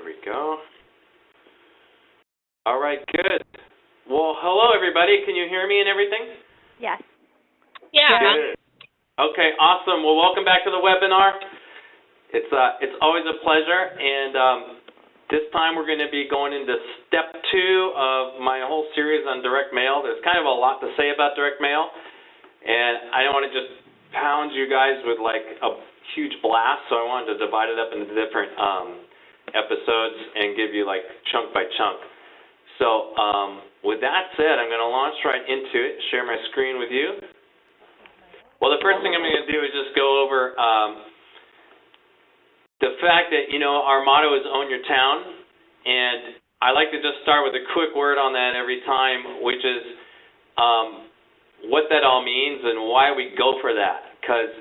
we go. All right, good. Well, hello, everybody. Can you hear me and everything? Yes. Yeah. Good. Okay, awesome. Well, welcome back to the webinar. It's always a pleasure, and this time we're going to be going into step 2 of my whole series on direct mail. There's kind of a lot to say about direct mail, and I don't want to just pound you guys with like a huge blast, so I wanted to divide it up into different episodes and give you like chunk by chunk. So with that said, I'm going to launch right into it, share my screen with you. Well, the first thing I'm going to do is just go over the fact that, you know, our motto is Own Your Town, and I like to just start with a quick word on that every time, which is what that all means and why we go for that, because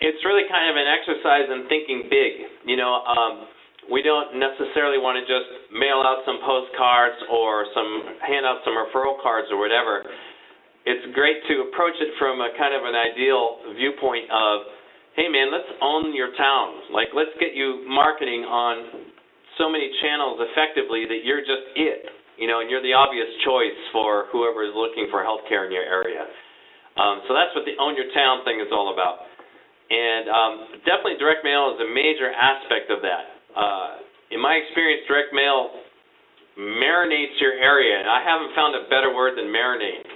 it's really kind of an exercise in thinking big. You know, we don't necessarily want to just mail out some postcards or hand out some referral cards or whatever. It's great to approach it from a kind of an ideal viewpoint of, hey, man, let's own your town. Like, let's get you marketing on so many channels effectively that you're just it, you know, and you're the obvious choice for whoever is looking for healthcare in your area. So that's what the Own Your Town thing is all about. And definitely direct mail is a major aspect of that. In my experience, direct mail marinates your area, and I haven't found a better word than marinate.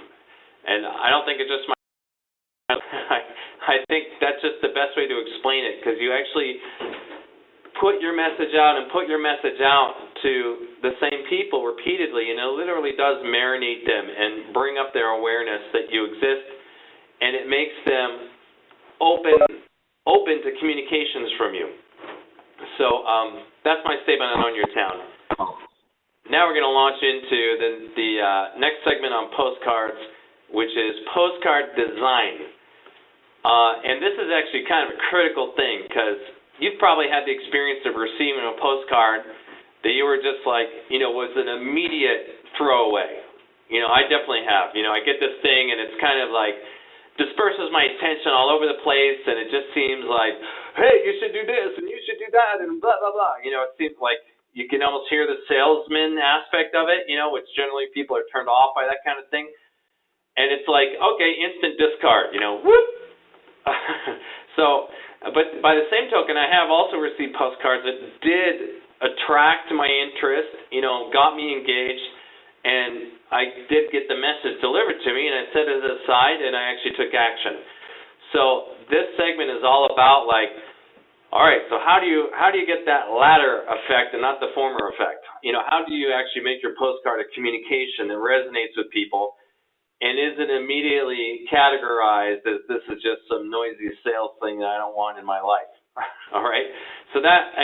And I don't think it's just my I think that's just the best way to explain it, because you actually put your message out and put your message out to the same people repeatedly, and it literally does marinate them and bring up their awareness that you exist, and it makes them open to communications from you. So that's my statement on Own Your Town. Now we're going to launch into the next segment on postcards, which is postcard design. And this is actually kind of a critical thing, because you've probably had the experience of receiving a postcard that you were just like, you know, was an immediate throwaway. You know, I definitely have. You know, I get this thing and it's kind of like disperses my attention all over the place, and it just seems like, hey, you should do this and you should do that and blah, blah, blah. You know, it seems like you can almost hear the salesman aspect of it, you know, which generally people are turned off by that kind of thing. And it's like, okay, instant discard, you know, whoop. So, but by the same token, I have also received postcards that did attract my interest, you know, got me engaged, and I did get the message delivered to me, and I set it aside, and I actually took action. So this segment is all about, like, all right, so how do you get that latter effect and not the former effect? You know, how do you actually make your postcard a communication that resonates with people and isn't immediately categorized as this is just some noisy sales thing that I don't want in my life? All right? So that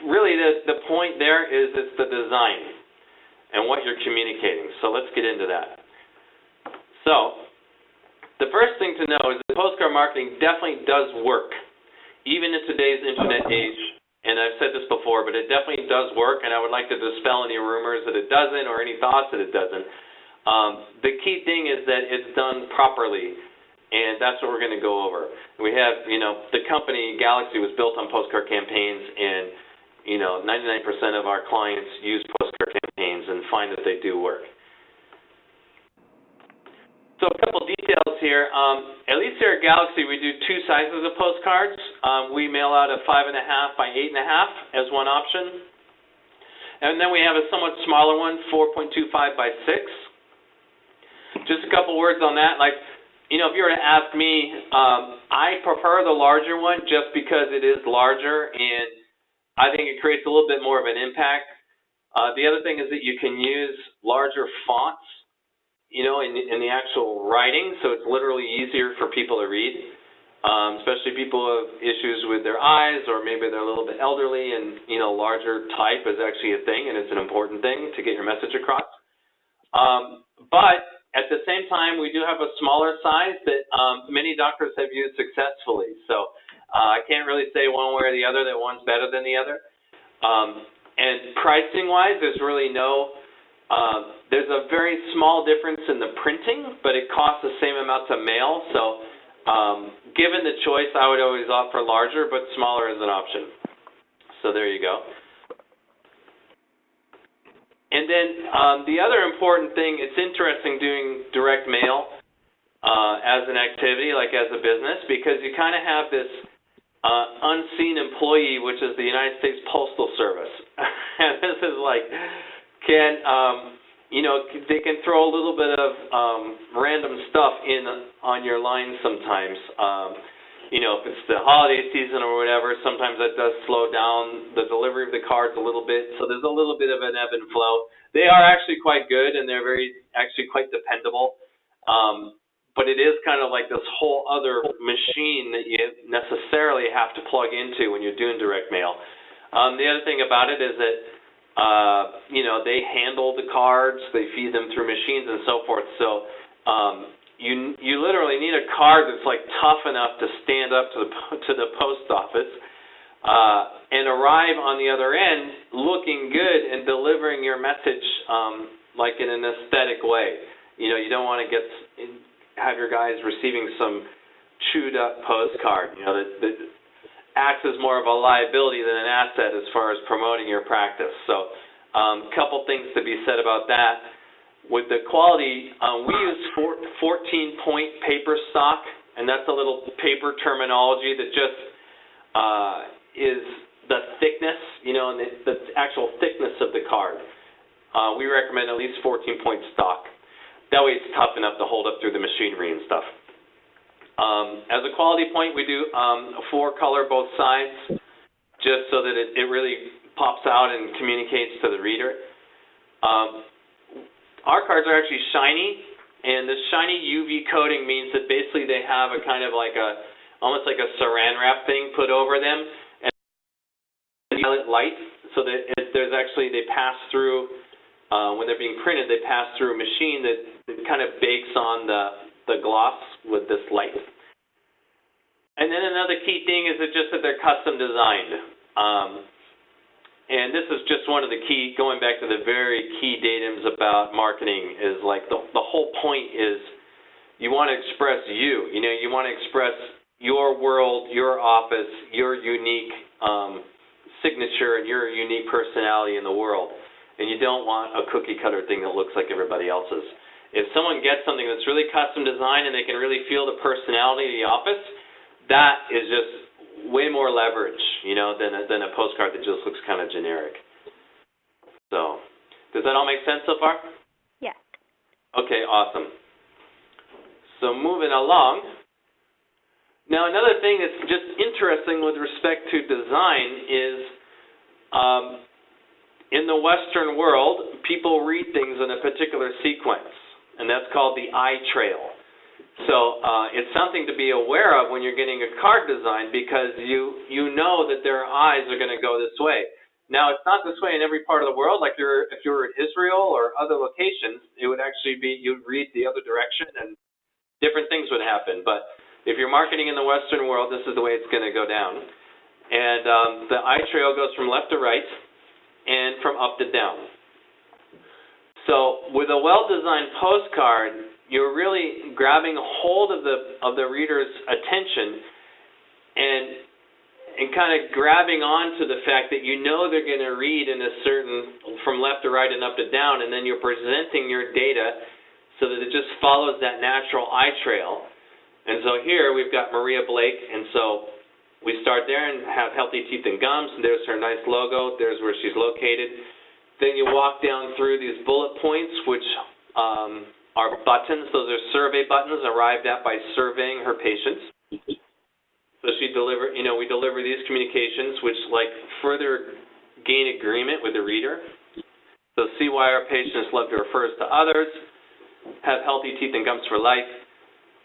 really the point there is it's the design and what you're communicating. So let's get into that. So the first thing to know is that postcard marketing definitely does work, even in today's internet age. And I've said this before, but it definitely does work, and I would like to dispel any rumors that it doesn't or any thoughts that it doesn't. The key thing is that it's done properly, and that's what we're going to go over. We have, you know, the company Galaxy was built on postcard campaigns, and, you know, 99% of our clients use postcard campaigns and find that they do work. So a couple details here. At least here at Galaxy, we do 2 sizes of postcards. We mail out a 5.5 by 8.5 as one option. And then we have a somewhat smaller one, 4.25 by 6. Just a couple words on that. Like, you know, if you were to ask me, I prefer the larger one just because it is larger, and I think it creates a little bit more of an impact. The other thing is that you can use larger fonts, you know, in the actual writing, so it's literally easier for people to read, especially people who have issues with their eyes, or maybe they're a little bit elderly, and, you know, larger type is actually a thing, and it's an important thing to get your message across. But at the same time, we do have a smaller size that many doctors have used successfully. So I can't really say one way or the other that one's better than the other. And pricing-wise, there's really there's a very small difference in the printing, but it costs the same amount to mail. So given the choice, I would always opt for larger, but smaller is an option. So there you go. And then the other important thing, it's interesting doing direct mail as an activity, like as a business, because you kind of have this unseen employee, which is the United States Postal Service. And this is like, they can throw a little bit of random stuff in on your line sometimes. If it's the holiday season or whatever, sometimes that does slow down the delivery of the cards a little bit. So there's a little bit of an ebb and flow. They are actually quite good, and they're actually quite dependable. But it is kind of like this whole other machine that you necessarily have to plug into when you're doing direct mail. The other thing about it is that, they handle the cards, they feed them through machines and so forth. So you literally need a card that's like tough enough to stand up to the post office and arrive on the other end looking good and delivering your message like in an aesthetic way. You don't want to have your guys receiving some chewed up postcard, that acts as more of a liability than an asset as far as promoting your practice. So a couple things to be said about that. With the quality, we use 14-point paper stock, and that's a little paper terminology that just is the thickness, and the actual thickness of the card. We recommend at least 14-point stock. That way it's tough enough to hold up through the machinery and stuff. As a quality point, we do 4-color both sides, just so that it really pops out and communicates to the reader. Our cards are actually shiny, and this shiny UV coating means that basically they have a kind of like almost like a saran wrap thing put over them, and violet light, so that they pass through, when they're being printed, they pass through a machine that kind of bakes on the gloss with this light. And then another key thing is that they're custom designed. And this is just one of the key, going back to the very key datums about marketing, is like the whole point is you want to express you. You want to express your world, your office, your unique signature, and your unique personality in the world. And you don't want a cookie-cutter thing that looks like everybody else's. If someone gets something that's really custom designed and they can really feel the personality of the office, that is just way more leverage, than a postcard that just looks kind of generic. So, does that all make sense so far? Yeah. Okay, awesome. So moving along. Now, another thing that's just interesting with respect to design is in the Western world, people read things in a particular sequence, and that's called the eye trail. So it's something to be aware of when you're getting a card designed, because you know that their eyes are going to go this way. Now, it's not this way in every part of the world. Like if you were in Israel or other locations, it would actually be, you'd read the other direction and different things would happen. But if you're marketing in the Western world, this is the way it's going to go down. And the eye trail goes from left to right and from up to down. So with a well-designed postcard, you're really grabbing hold of the reader's attention and kind of grabbing onto the fact that they're going to read in a certain, from left to right and up to down, and then you're presenting your data so that it just follows that natural eye trail. And so here we've got Maria Blake, and so we start there and have healthy teeth and gums, and there's her nice logo, there's where she's located. Then you walk down through these bullet points, which are buttons. Those are survey buttons arrived at by surveying her patients. So we deliver these communications, which further gain agreement with the reader. So see why our patients love to refer us to others, have healthy teeth and gums for life.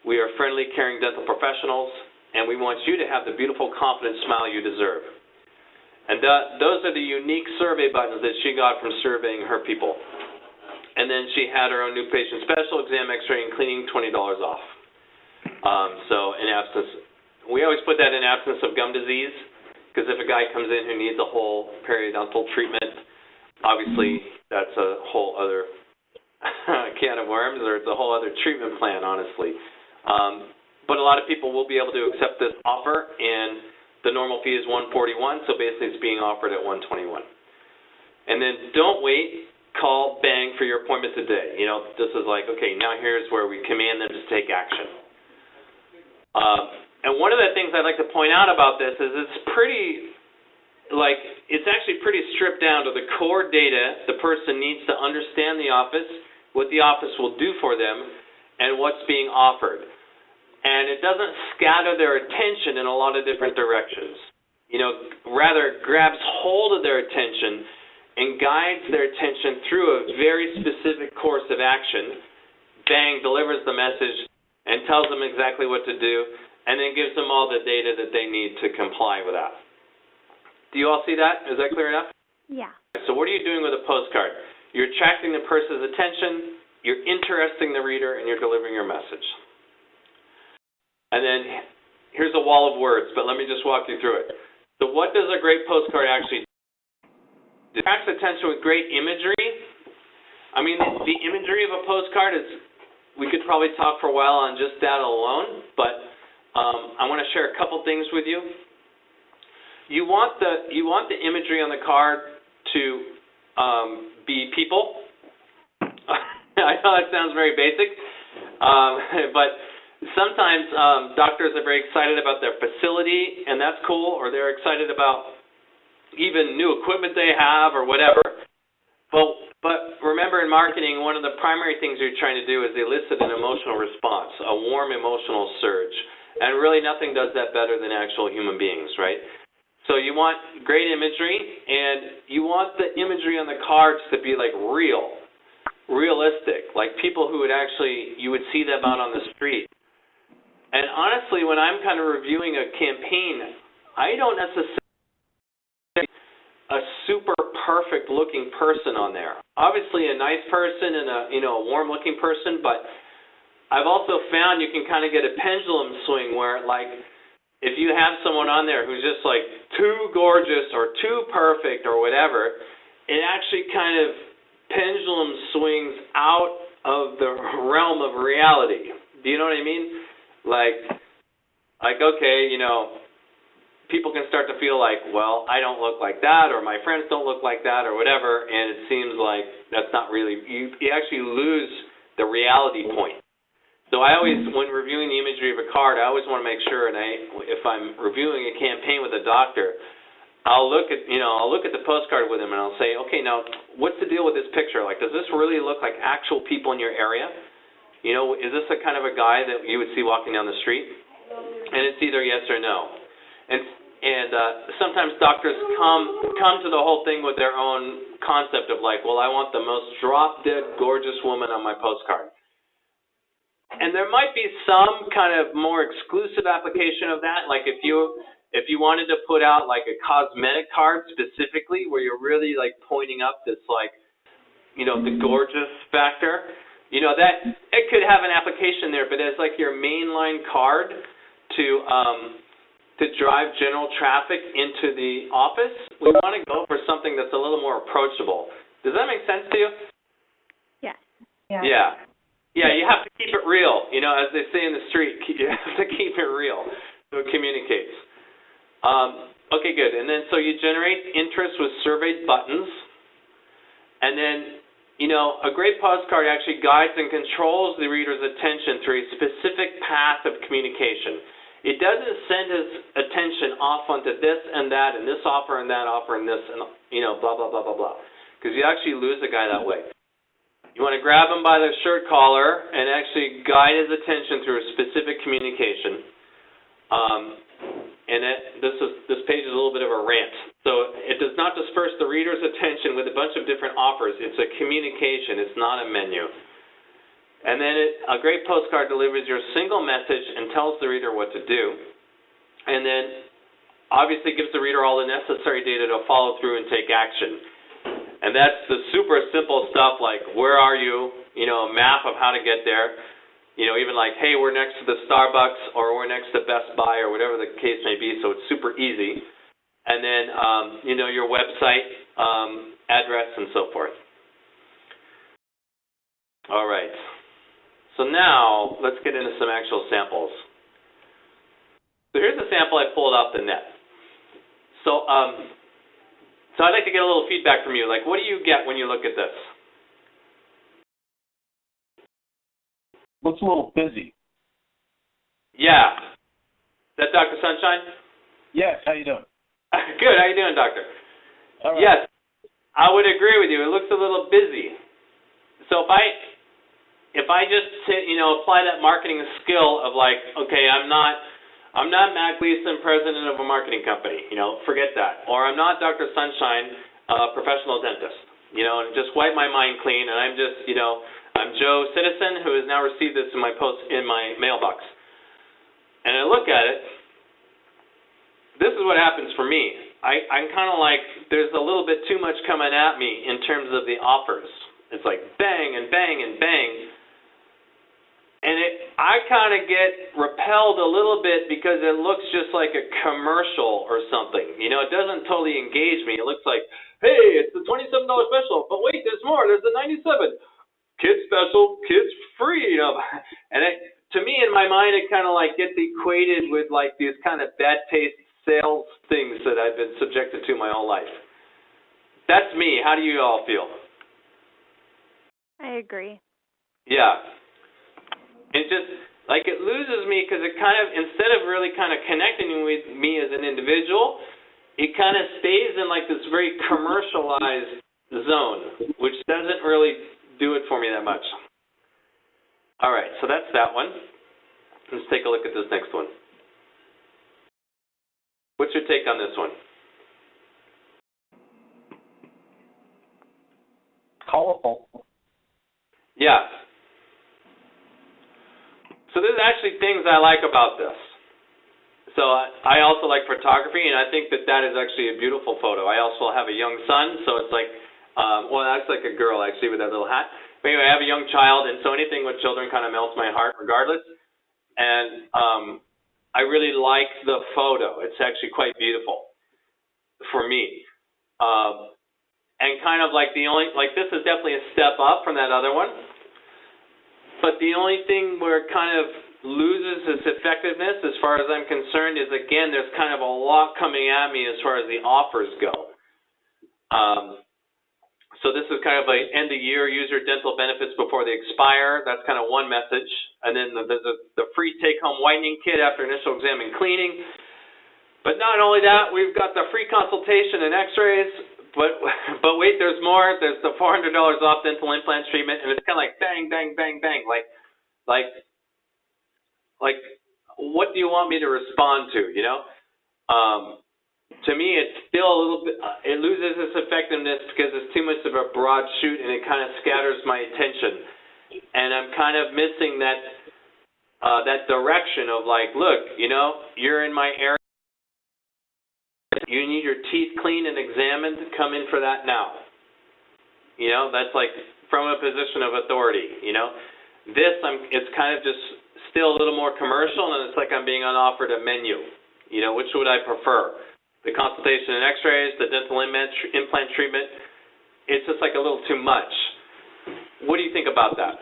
We are friendly, caring dental professionals, and we want you to have the beautiful, confident smile you deserve. And those are the unique survey buttons that she got from surveying her people. And then she had her own new patient special, exam, x-ray, and cleaning, $20 off. So in absence, we always put that in absence of gum disease, because if a guy comes in who needs a whole periodontal treatment, obviously that's a whole other can of worms, or it's a whole other treatment plan, honestly. But a lot of people will be able to accept this offer, and the normal fee is $141, so basically it's being offered at $121. And then don't wait. call, bang, for your appointment today. This is like, okay, now here's where we command them to take action. And one of the things I'd like to point out about this is it's actually pretty stripped down to the core data the person needs to understand the office, what the office will do for them, and what's being offered. And it doesn't scatter their attention in a lot of different directions. Rather grabs hold of their attention and guides their attention through a very specific course of action, bang, delivers the message, and tells them exactly what to do, and then gives them all the data that they need to comply with that. Do you all see that? Is that clear enough? Yeah. So what are you doing with a postcard? You're attracting the person's attention, you're interesting the reader, and you're delivering your message. And then here's a wall of words, but let me just walk you through it. So what does a great postcard actually do? It attracts attention with great imagery. I mean, the imagery of a postcard is, we could probably talk for a while on just that alone, but I want to share a couple things with you. You want the imagery on the card to be people. I know that sounds very basic, but sometimes doctors are very excited about their facility, and that's cool, or they're excited about even new equipment they have or whatever. But remember, in marketing, one of the primary things you're trying to do is elicit an emotional response, a warm emotional surge. And really nothing does that better than actual human beings, right? So you want great imagery, and you want the imagery on the cards to be like realistic, like people who would actually, you would see them out on the street. And honestly, when I'm kind of reviewing a campaign, I don't necessarily see a super perfect looking person on there. Obviously a nice person and a warm looking person, but I've also found you can kind of get a pendulum swing where, like, if you have someone on there who's just like too gorgeous or too perfect or whatever, it actually kind of pendulum swings out of the realm of reality. Do you know what I mean? Like okay, people can start to feel like, well, I don't look like that, or my friends don't look like that, or whatever, and it seems like that's not really, you actually lose the reality point. So I always, when reviewing the imagery of a card, I always want to make sure, and if I'm reviewing a campaign with a doctor, I'll look at the postcard with him, and I'll say, okay, now, what's the deal with this picture? Like, does this really look like actual people in your area? Is this a kind of a guy that you would see walking down the street? And it's either yes or no. And sometimes doctors come to the whole thing with their own concept of like, well, I want the most drop-dead gorgeous woman on my postcard. And there might be some kind of more exclusive application of that, like if you wanted to put out like a cosmetic card specifically, where you're really like pointing up this like, the gorgeous factor, that it could have an application there. But as like your mainline card to drive general traffic into the office, we want to go for something that's a little more approachable. Does that make sense to you? Yes. Yeah. Yeah, you have to keep it real. As they say in the street, you have to keep it real so it communicates. Okay, good. And then so you generate interest with surveyed buttons. And then, a great postcard actually guides and controls the reader's attention through a specific path of communication. It doesn't send his attention off onto this and that and this offer and that offer and this and, blah, blah, blah, blah, blah. Because you actually lose a guy that way. You want to grab him by the shirt collar and actually guide his attention through a specific communication. This page is a little bit of a rant. So it does not disperse the reader's attention with a bunch of different offers. It's a communication. It's not a menu. And then a great postcard delivers your single message and tells the reader what to do. And then obviously gives the reader all the necessary data to follow through and take action. And that's the super simple stuff like, where are you? A map of how to get there. Even like, hey, we're next to the Starbucks, or we're next to Best Buy, or whatever the case may be, so it's super easy. And then, your website, address, and so forth. All right. So now, let's get into some actual samples. So here's a sample I pulled off the net. So I'd like to get a little feedback from you. Like, what do you get when you look at this? Looks a little busy. Yeah. Is that Dr. Sunshine? Yes, how you doing? Good. How you doing, Doctor? All right. Yes, I would agree with you. It looks a little busy. So if I just apply that marketing skill of like, okay, I'm not Mac Gleason, president of a marketing company. Forget that. Or I'm not Dr. Sunshine, professional dentist. And just wipe my mind clean, and I'm just, I'm Joe Citizen who has now received this in my mailbox. And I look at it. This is what happens for me. I'm kind of like, there's a little bit too much coming at me in terms of the offers. It's like bang and bang and bang. And I kind of get repelled a little bit because it looks just like a commercial or something. It doesn't totally engage me. It looks like, hey, it's the $27 special, but wait, there's more. There's the $97. Kids special, kids free. And to me, in my mind, it kind of like gets equated with like these kind of bad taste sales things that I've been subjected to my whole life. That's me. How do you all feel? I agree. Yeah. It just, like, it loses me because it kind of, instead of really kind of connecting with me as an individual, it kind of stays in like this very commercialized zone, which doesn't really do it for me that much. All right, so that's that one. Let's take a look at this next one. What's your take on this one? Colorful. Yeah. So there's actually things I like about this. So I also like photography, and I think that is actually a beautiful photo. I also have a young son, so it's like, that's like a girl actually with that little hat. But anyway, I have a young child, and so anything with children kind of melts my heart regardless. And I really like the photo. It's actually quite beautiful for me. And kind of like this is definitely a step up from that other one. But the only thing where it kind of loses its effectiveness, as far as I'm concerned, is, again, there's kind of a lot coming at me as far as the offers go. So this is kind of like end of year, use your dental benefits before they expire. That's kind of one message. And then there's the free take-home whitening kit after initial exam and cleaning. But not only that, we've got the free consultation and x-rays. But wait, there's more. There's the $400 off dental implant treatment, and it's kind of like bang, bang, bang, bang. Like, what do you want me to respond to? To me, it's still a little bit. It loses its effectiveness because it's too much of a broad shoot, and it kind of scatters my attention. And I'm kind of missing that direction of like, look, you're in my area. You need your teeth cleaned and examined. Come in for that now. That's like from a position of authority. It's kind of just still a little more commercial, and it's like I'm being offered a menu. Which would I prefer? The consultation and x-rays, the dental implant treatment. It's just like a little too much. What do you think about that?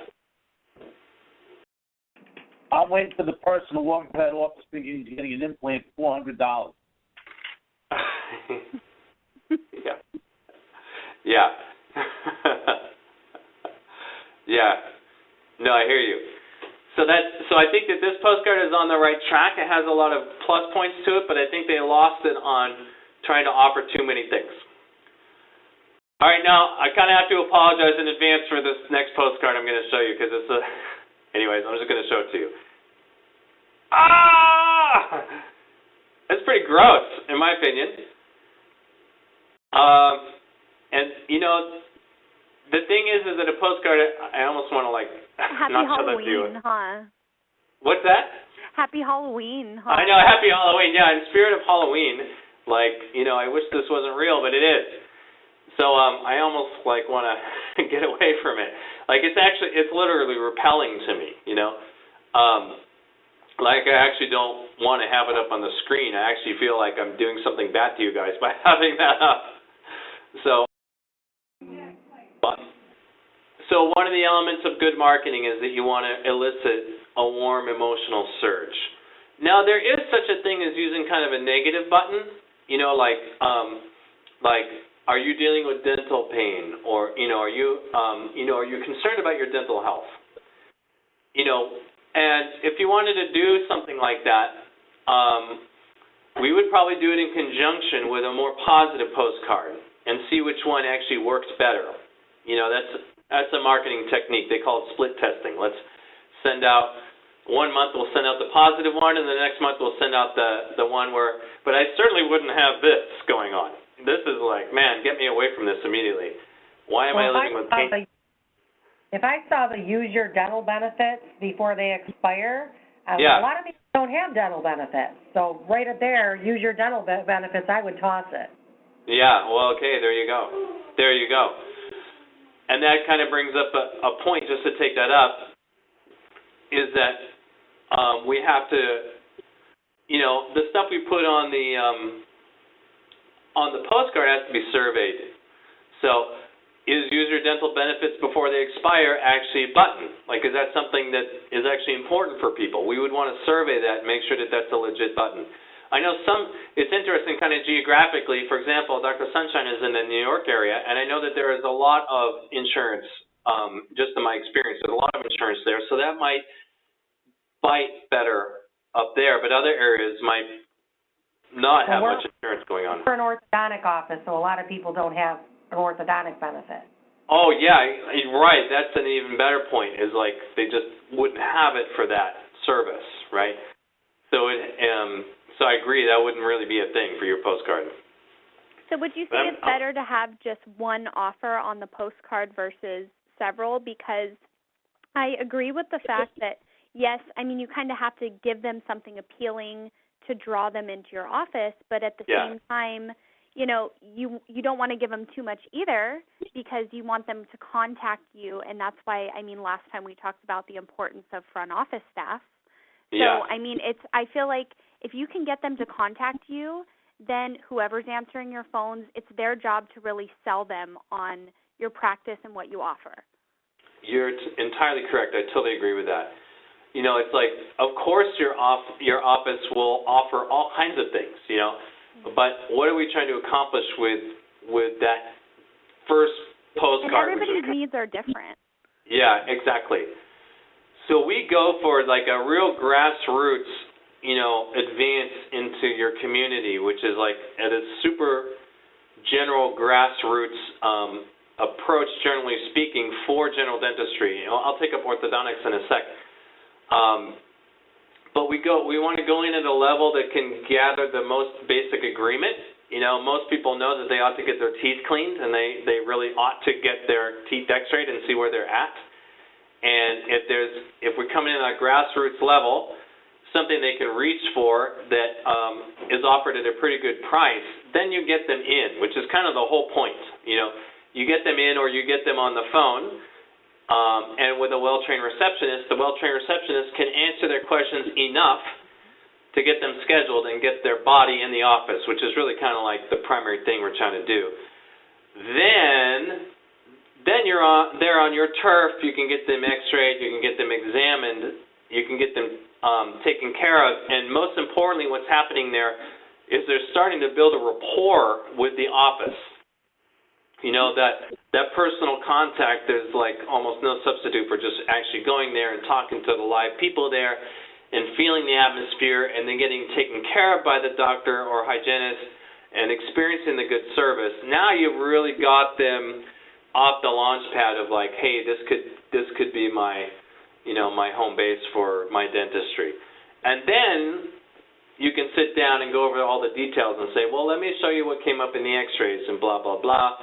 I'm waiting for the person who walks into that office thinking he's getting an implant for $400. Yeah. Yeah. Yeah. No, I hear you. So I think that this postcard is on the right track. It has a lot of plus points to it, but I think they lost it on trying to offer too many things. All right, now I kind of have to apologize in advance for this next postcard I'm going to show you because it's anyways, I'm just going to show it to you. It's pretty gross, in my opinion. And the thing is that a postcard, I almost want to Happy not show that to you. Halloween, huh? What's that? Happy Halloween, huh? I know, happy Halloween. Yeah, in spirit of Halloween, I wish this wasn't real, but it is. So I almost want to get away from it. It's literally repelling to me, I actually don't want to have it up on the screen. I actually feel like I'm doing something bad to you guys by having that up. So one of the elements of good marketing is that you want to elicit a warm emotional surge. Now, there is such a thing as using kind of a negative button, are you dealing with dental pain, or are you concerned about your dental health? And if you wanted to do something like that, we would probably do it in conjunction with a more positive postcard and see which one actually works better. That's a marketing technique. They call it split testing. Let's send out 1 month, we'll send out the positive one, and the next month we'll send out the one where, but I certainly wouldn't have this going on. This is like, man, get me away from this immediately. Why am I living with pain? If I saw the use your dental benefits before they expire, a lot of people don't have dental benefits. So right up there, use your dental benefits, I would toss it. Yeah, well, okay, there you go. There you go. And that kind of brings up a point, just to take that up, is that we have to, the stuff we put on the postcard has to be surveyed. So is use your dental benefits before they expire actually a button? Like, is that something that is actually important for people? We would want to survey that and make sure that that's a legit button. I know it's interesting kind of geographically. For example, Dr. Sunshine is in the New York area, and I know that there is a lot of insurance, just in my experience, there's a lot of insurance there, so that might bite better up there, but other areas might not have much insurance going on. We're an orthodontic office, so a lot of people don't have an orthodontic benefit. Oh, yeah, right. That's an even better point, is like they just wouldn't have it for that service, right? So so I agree, that wouldn't really be a thing for your postcard. So would you say it's better to have just one offer on the postcard versus several? Because I agree with the fact that, yes, I mean, you kind of have to give them something appealing to draw them into your office, but at the same time, you don't want to give them too much either, because you want them to contact you, and that's why, I mean, last time we talked about the importance of front office staff. So, I mean, I feel like if you can get them to contact you, then whoever's answering your phones, it's their job to really sell them on your practice and what you offer. You're entirely correct. I totally agree with that. It's like, of course your office will offer all kinds of things, but what are we trying to accomplish with that first postcard? And everybody's needs are different. Yeah, exactly. So we go for like a real grassroots, advance into your community, which is like at a super general grassroots approach, generally speaking, for general dentistry. I'll take up orthodontics in a sec. But we want to go in at a level that can gather the most basic agreement. Most people know that they ought to get their teeth cleaned, and they really ought to get their teeth x-rayed and see where they're at. And if we're coming in at a grassroots level, something they can reach for that is offered at a pretty good price, then you get them in, which is kind of the whole point. You get them in, or you get them on the phone. And with a well-trained receptionist, the well-trained receptionist can answer their questions enough to get them scheduled and get their body in the office, which is really kind of like the primary thing we're trying to do. Then you're there on your turf. You can get them x-rayed, you can get them examined, you can get them taken care of, and most importantly, what's happening there is they're starting to build a rapport with the office. That personal contact, there's like almost no substitute for just actually going there and talking to the live people there and feeling the atmosphere, and then getting taken care of by the doctor or hygienist and experiencing the good service. Now you've really got them off the launch pad of like, hey, this could be my my home base for my dentistry. And then you can sit down and go over all the details and say, well, let me show you what came up in the x-rays and blah, blah, blah,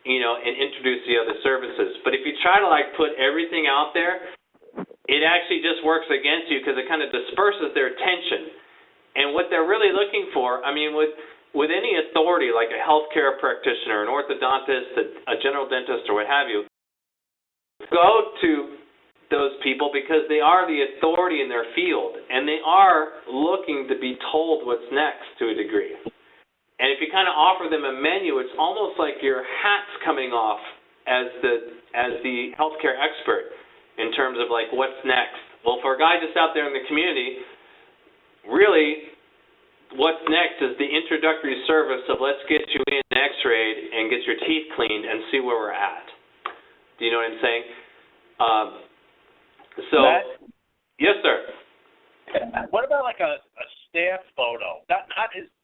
and introduce the other services. But if you try to like put everything out there, it actually just works against you, because it kind of disperses their attention. And what they're really looking for, I mean, with any authority like a healthcare practitioner, an orthodontist, a general dentist, or what have you, go to those people because they are the authority in their field, and they are looking to be told what's next to a degree. And if you kind of offer them a menu, it's almost like your hat's coming off as the healthcare expert in terms of like what's next. Well, for a guy just out there in the community, really what's next is the introductory service of let's get you in x-rayed and get your teeth cleaned and see where we're at. Do you know what I'm saying? So, Matt? Yes, sir. What about like a staff photo? Not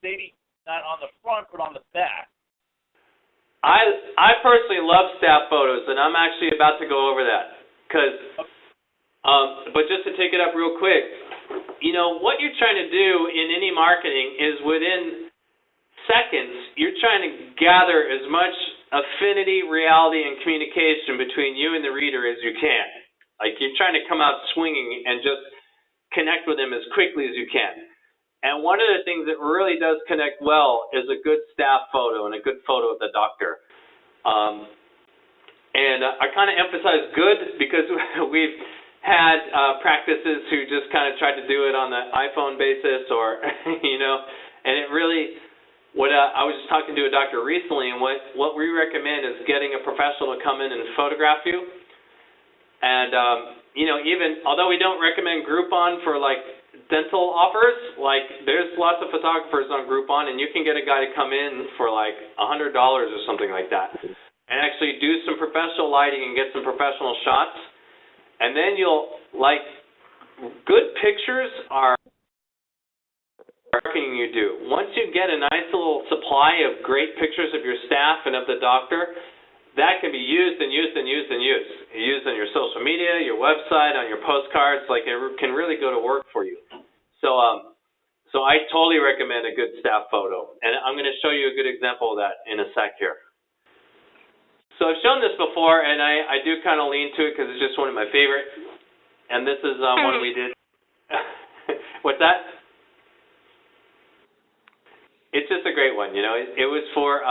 maybe not on the front, but on the back. I personally love staff photos, and I'm actually about to go over that. But just to take it up real quick, what you're trying to do in any marketing is within seconds, you're trying to gather as much affinity, reality, and communication between you and the reader as you can. Like you're trying to come out swinging and just connect with them as quickly as you can. And one of the things that really does connect well is a good staff photo and a good photo of the doctor. And I kind of emphasize good because we've had practices who just kind of tried to do it on the iPhone basis or, and it really, I was just talking to a doctor recently, and what we recommend is getting a professional to come in and photograph you. And, even, although we don't recommend Groupon for, dental offers, there's lots of photographers on Groupon, and you can get a guy to come in for, $100 or something like that, and actually do some professional lighting and get some professional shots. And then good pictures are marketing you do. Once you get a nice little supply of great pictures of your staff and of the doctor, that can be used and used and used and used. Used on your social media, your website, on your postcards. It can really go to work for you. So I totally recommend a good staff photo. And I'm going to show you a good example of that in a sec here. So I've shown this before, and I do kind of lean to it because it's just one of my favorite. And this is one we did. What's that? It's just a great one, It was for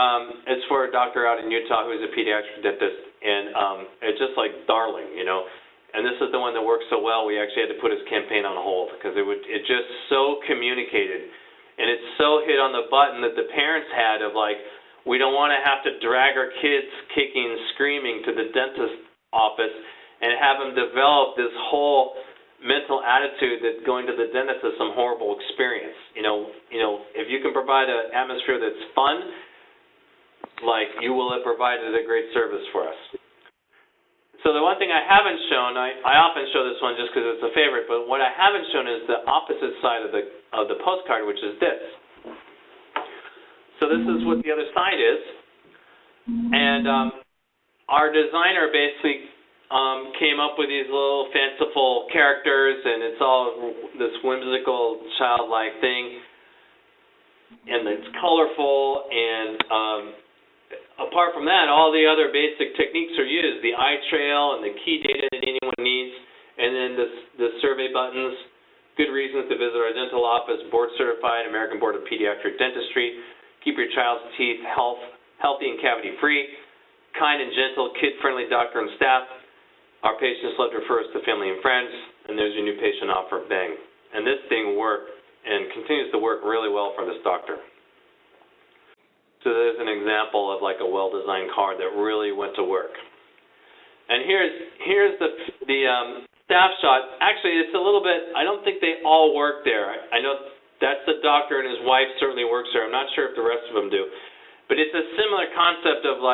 it's for a doctor out in Utah who's a pediatric dentist, and it's just darling, And this is the one that worked so well. We actually had to put his campaign on hold because it just so communicated, and it so hit on the button that the parents had of we don't want to have to drag our kids kicking, screaming to the dentist office and have them develop this whole mental attitude that going to the dentist is some horrible experience. If you can provide an atmosphere that's fun, you will have provided a great service for us. So the one thing I haven't shown, I often show this one just because it's a favorite, but what I haven't shown is the opposite side of the postcard, which is this. So this is what the other side is, and our designer basically came up with these little fanciful characters, and it's all this whimsical, childlike thing, and it's colorful, and apart from that, all the other basic techniques are used, the eye trail and the key data that anyone needs, and then the survey buttons, good reasons to visit our dental office, board certified, American Board of Pediatric Dentistry, keep your child's teeth healthy and cavity-free, kind and gentle, kid-friendly doctor and staff. Our patients love to refer us to family and friends, and there's your new patient offer, bang. And this thing worked and continues to work really well for this doctor. So there's an example of a well-designed card that really went to work. And here's the staff shot. Actually, it's a little bit, I don't think they all work there. I know that's the doctor and his wife certainly works there. I'm not sure if the rest of them do. But it's a similar concept of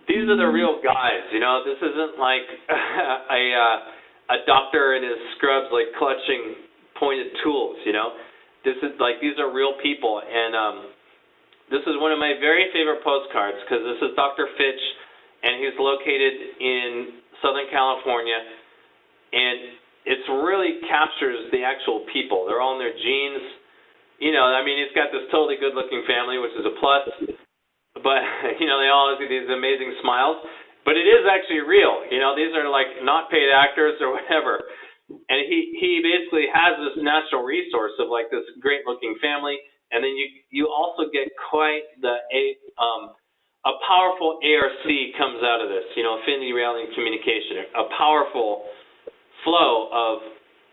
these are the real guys, This isn't a doctor in his scrubs clutching pointed tools, This is these are real people, and this is one of my very favorite postcards because this is Dr. Fitch, and he's located in Southern California, and it really captures the actual people. They're all in their jeans, he's got this totally good-looking family, which is a plus. But, they all have these amazing smiles. But it is actually real. These are not paid actors or whatever. And he basically has this natural resource of this great-looking family. And then you also get quite a powerful ARC comes out of this, affinity, reality, and communication. A powerful flow of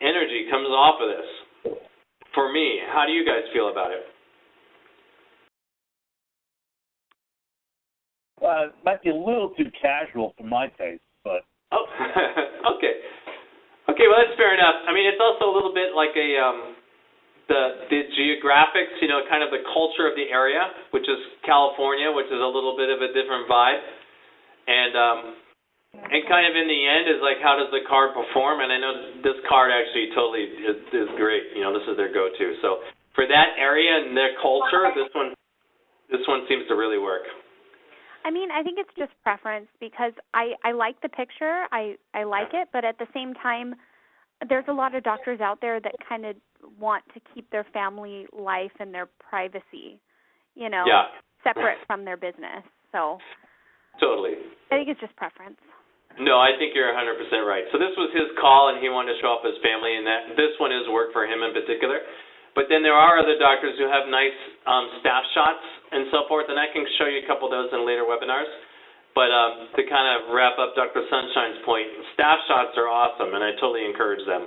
energy comes off of this. For me, how do you guys feel about it? It might be a little too casual for my taste, but... Oh, okay. Okay, well, that's fair enough. It's also a little bit like the geographics, kind of the culture of the area, which is California, which is a little bit of a different vibe. And And kind of in the end is like, how does the card perform? And I know this card actually totally is great. You know, this is their go-to. So for that area and their culture, this one seems to really work. I mean, I think it's just preference because I like the picture. I like it, but at the same time, there's a lot of doctors out there that kind of want to keep their family life and their privacy, you know, separate from their business. So totally. I think it's just preference. No, I think you're 100% right. So this was his call, and he wanted to show off his family, and this one is work for him in particular. But then there are other doctors who have nice staff shots and so forth, and I can show you a couple of those in later webinars. But to kind of wrap up Dr. Sunshine's point, staff shots are awesome, and I totally encourage them.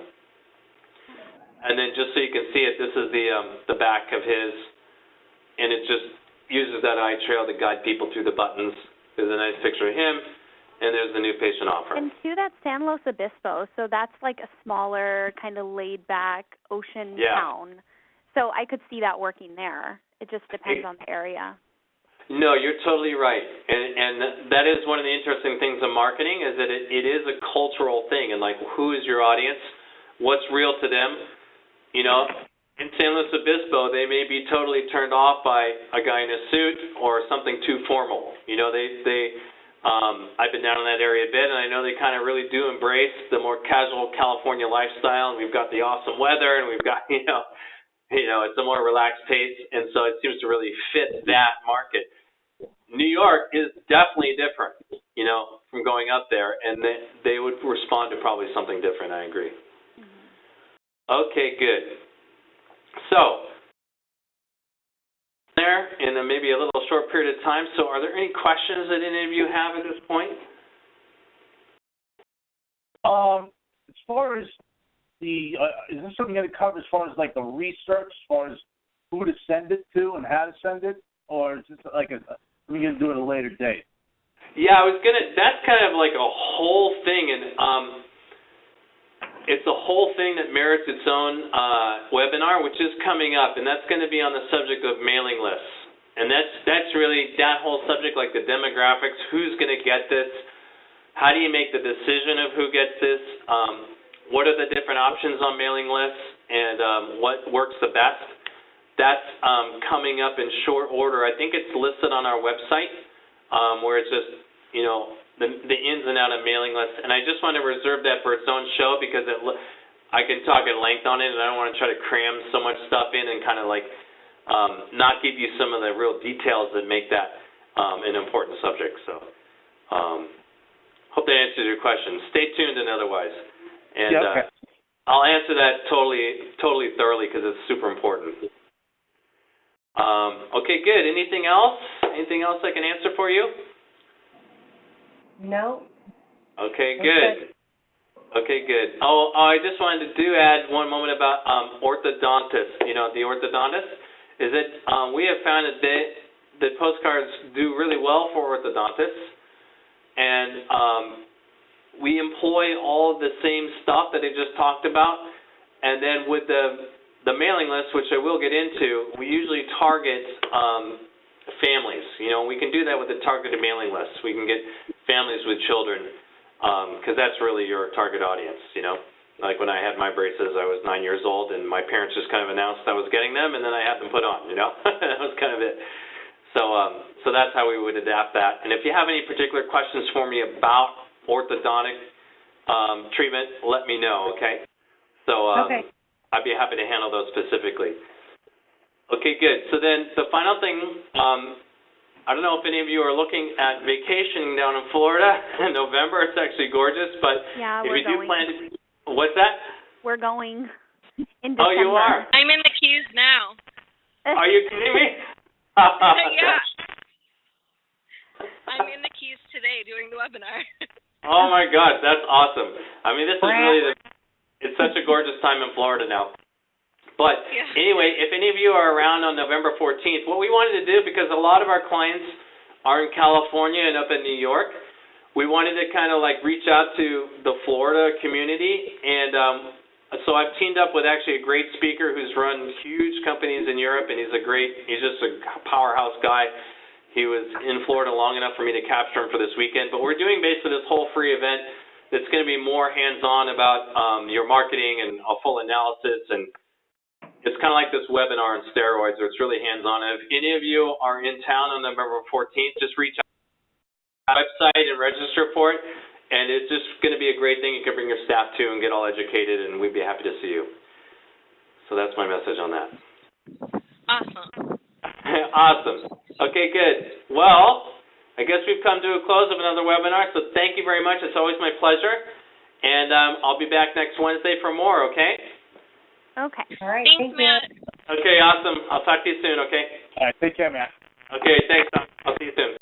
And then just so you can see it, this is the back of his, and it just uses that eye trail to guide people through the buttons. There's a nice picture of him, and there's the new patient offer. And too, that's San Luis Obispo, so that's like a smaller, kind of laid-back ocean town. So I could see that working there. It just depends on the area. No, you're totally right. And that is one of the interesting things of marketing is that it is a cultural thing. And, like, who is your audience? What's real to them? You know, in San Luis Obispo, they may be totally turned off by a guy in a suit or something too formal. You know, I've been down in that area a bit, and I know they kind of really do embrace the more casual California lifestyle. And we've got the awesome weather, and we've got, you know, it's a more relaxed pace, and so it seems to really fit that market. New York is definitely different, you know, from going up there, and they would respond to probably something different, I agree. Okay, good. So, there, in maybe a little short period of time, so are there any questions that any of you have at this point? As far as is this something going to cover as far as like the research, as far as who to send it to and how to send it, or is this like we're going to do it at a later date? Yeah, that's kind of like a whole thing, and it's a whole thing that merits its own webinar, which is coming up, and that's going to be on the subject of mailing lists. And that's really that whole subject, like the demographics, who's going to get this, how do you make the decision of who gets this, what are the different options on mailing lists, and what works the best. That's coming up in short order. I think it's listed on our website where it's just, you know, the ins and outs of mailing lists. And I just want to reserve that for its own show because I can talk at length on it, and I don't want to try to cram so much stuff in and kind of like not give you some of the real details that make that an important subject. So hope that answers your question. Stay tuned and otherwise. And okay. I'll answer that totally thoroughly because it's super important. Okay, good. Anything else? Anything else I can answer for you? No. Okay, good. Okay, good. Oh, I just wanted to add one moment about orthodontists. You know, the orthodontist is that we have found that postcards do really well for orthodontists, and we employ all of the same stuff that I just talked about, and then with the mailing list, which I will get into, we usually target families. You know, we can do that with a targeted mailing list. We can get families with children because that's really your target audience, you know. Like when I had my braces, I was 9 years old, and my parents just kind of announced I was getting them, and then I had them put on, you know. That was kind of it. So that's how we would adapt that. And if you have any particular questions for me about orthodontic treatment, let me know, okay? So okay. I'd be happy to handle those specifically. Okay, good. So then the final thing, I don't know if any of you are looking at vacationing down in Florida in November. It's actually gorgeous, but yeah, if you do going. plan to, what's that? We're going in December. Oh, you are? I'm in the Keys now. Are you kidding me? Yeah. I'm in the Keys today doing the webinar. Oh my gosh, that's awesome. I mean, this is really it's such a gorgeous time in Florida now. But anyway, if any of you are around on November 14th, what we wanted to do, because a lot of our clients are in California and up in New York, we wanted to kind of like reach out to the Florida community. And so I've teamed up with actually a great speaker who's run huge companies in Europe, and he's just a powerhouse guy. He was in Florida long enough for me to capture him for this weekend. But we're doing basically this whole free event that's going to be more hands-on about your marketing and a full analysis. And it's kind of like this webinar on steroids, where it's really hands-on. If any of you are in town on November 14th, just reach out to our website and register for it. And it's just going to be a great thing. You can bring your staff to and get all educated, and we'd be happy to see you. So that's my message on that. Awesome. Awesome. Okay, good. Well, I guess we've come to a close of another webinar, so thank you very much. It's always my pleasure. And I'll be back next Wednesday for more, okay? Okay. All right, Thanks, Matt. Okay, awesome. I'll talk to you soon, okay? All right, take care, Matt. Okay, thanks, Tom. I'll see you soon.